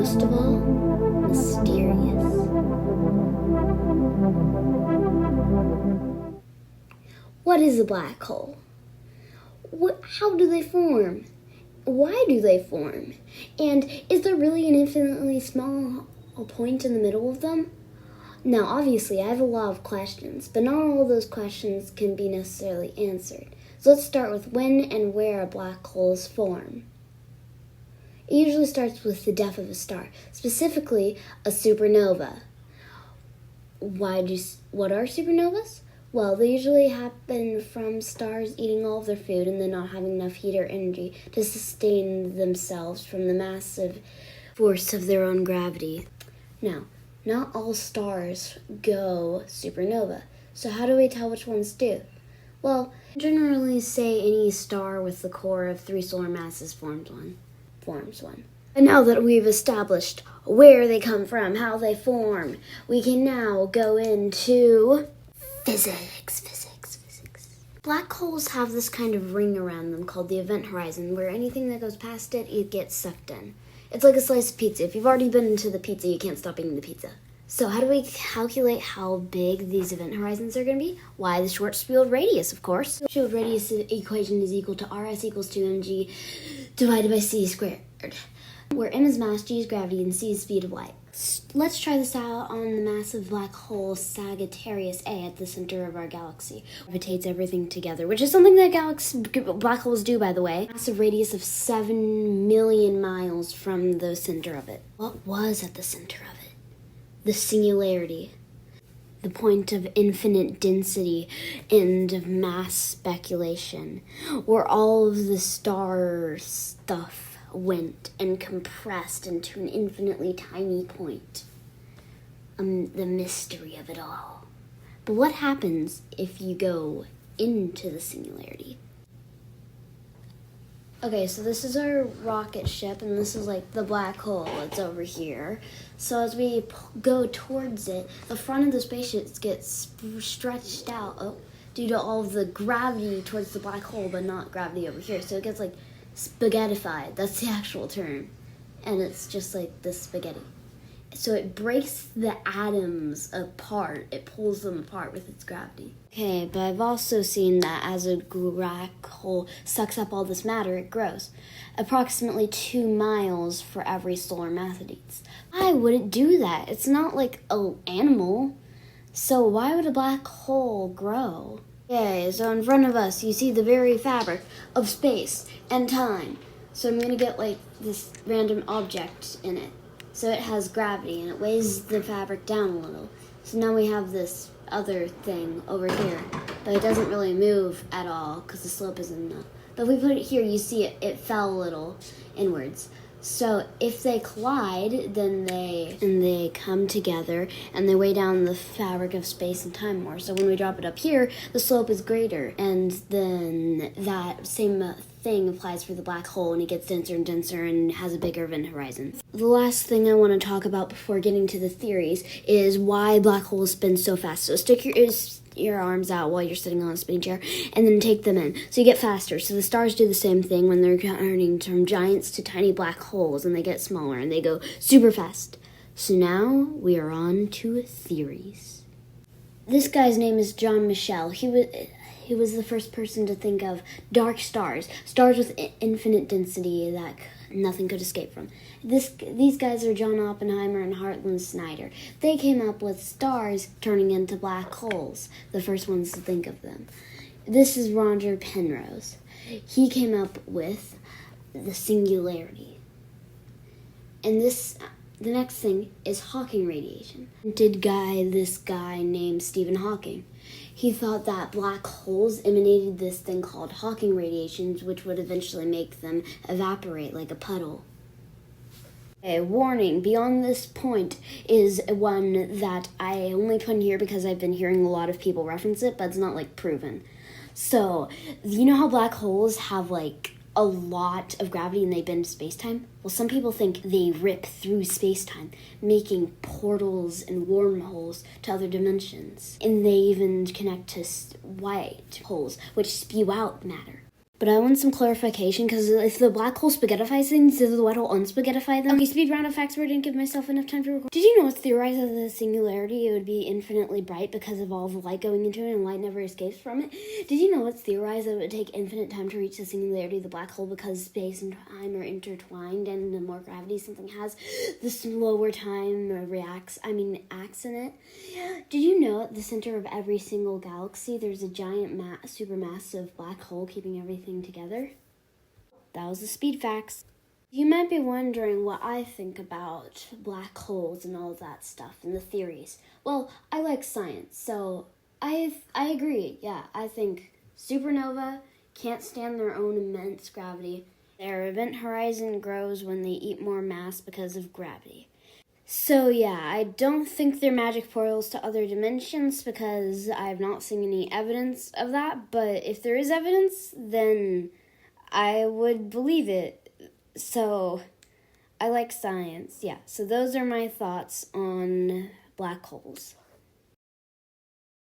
most of all, mysterious. What is a black hole? How do they form? Why do they form? And is there really an infinitely small point in the middle of them? Now, obviously, I have a lot of questions, but not all of those questions can be necessarily answered. So let's start with when and where black holes form. It usually starts with the death of a star, specifically a supernova. What are supernovas? Well, they usually happen from stars eating all of their food and then not having enough heat or energy to sustain themselves from the massive force of their own gravity. Now, not all stars go supernova, so how do we tell which ones do? Well, generally say any star with the core of 3 solar masses forms one. And now that we've established where they come from, how they form, we can now go into physics. Black holes have this kind of ring around them called the event horizon, where anything that goes past it, it gets sucked in. It's like a slice of pizza. If you've already been into the pizza, you can't stop eating the pizza. So how do we calculate how big these event horizons are going to be? Why, the Schwarzschild radius, of course. The Schwarzschild radius equation is equal to RS equals 2mg divided by c squared, where m is mass, g is gravity, and c is speed of light. Let's try this out on the massive black hole Sagittarius A at the center of our galaxy. It gravitates everything together, which is something that black holes do, by the way. Massive radius of 7 million miles from the center of it. What was at the center of it? The singularity. The point of infinite density and of mass speculation, where all of the star stuff went and compressed into an infinitely tiny point. The mystery of it all. But what happens if you go into the singularity? Okay, so this is our rocket ship, and this is like the black hole. It's over here. So as we go towards it, the front of the spaceship gets stretched out due to all of the gravity towards the black hole, but not gravity over here. So it gets like spaghettified. That's the actual term. And it's just like the spaghetti. So it breaks the atoms apart. It pulls them apart with its gravity. Okay, but I've also seen that as a black hole sucks up all this matter, it grows. Approximately 2 miles for every solar mass it eats. Why would it do that? It's not like an animal. So why would a black hole grow? Okay, so in front of us, you see the very fabric of space and time. So I'm going to get like this random object in it. So it has gravity and it weighs the fabric down a little. So now we have this other thing over here, but it doesn't really move at all because the slope isn't enough. But if we put it here, you see it fell a little inwards. So if they collide, then they come together and they weigh down the fabric of space and time more. So when we drop it up here, the slope is greater, and then that same thing applies for the black hole, and it gets denser and denser and has a bigger event horizon. The last thing I want to talk about before getting to the theories is why black holes spin so fast. So stick your arms out while you're sitting on a spinning chair, and then take them in. So you get faster. So the stars do the same thing when they're turning from giants to tiny black holes, and they get smaller, and they go super fast. So now we are on to theories. This guy's name is John Michell. He was the first person to think of dark stars with infinite density that nothing could escape from. These guys are John Oppenheimer and Hartland Snyder. They came up with stars turning into black holes, the first ones to think of them. This is Roger Penrose. He came up with the singularity. And the next thing is Hawking radiation. This guy named Stephen Hawking. He thought that black holes emanated this thing called Hawking radiations, which would eventually make them evaporate like a puddle. A warning, beyond this point is one that I only put in here because I've been hearing a lot of people reference it, but it's not like proven. So, you know how black holes have like a lot of gravity and they bend space-time? Well, some people think they rip through space-time, making portals and wormholes to other dimensions. And they even connect to white holes, which spew out matter. But I want some clarification, because if the black hole spaghettifies things, does the white hole unspaghettify them? Okay, speed round of facts where I didn't give myself enough time to record. Did you know it's theorized that the singularity, it would be infinitely bright because of all the light going into it, and light never escapes from it? Did you know it's theorized that it would take infinite time to reach the singularity of the black hole because space and time are intertwined, and the more gravity something has, the slower time acts in it? Did you know at the center of every single galaxy, there's a giant supermassive black hole keeping everything together? That was the speed facts. You might be wondering what I think about black holes and all that stuff and the theories. Well, I like science, so I agree. Yeah, I think supernova can't stand their own immense gravity. Their event horizon grows when they eat more mass because of gravity. So yeah, I don't think they're magic portals to other dimensions because I have not seen any evidence of that, but if there is evidence, then I would believe it. So I like science, yeah. So those are my thoughts on black holes.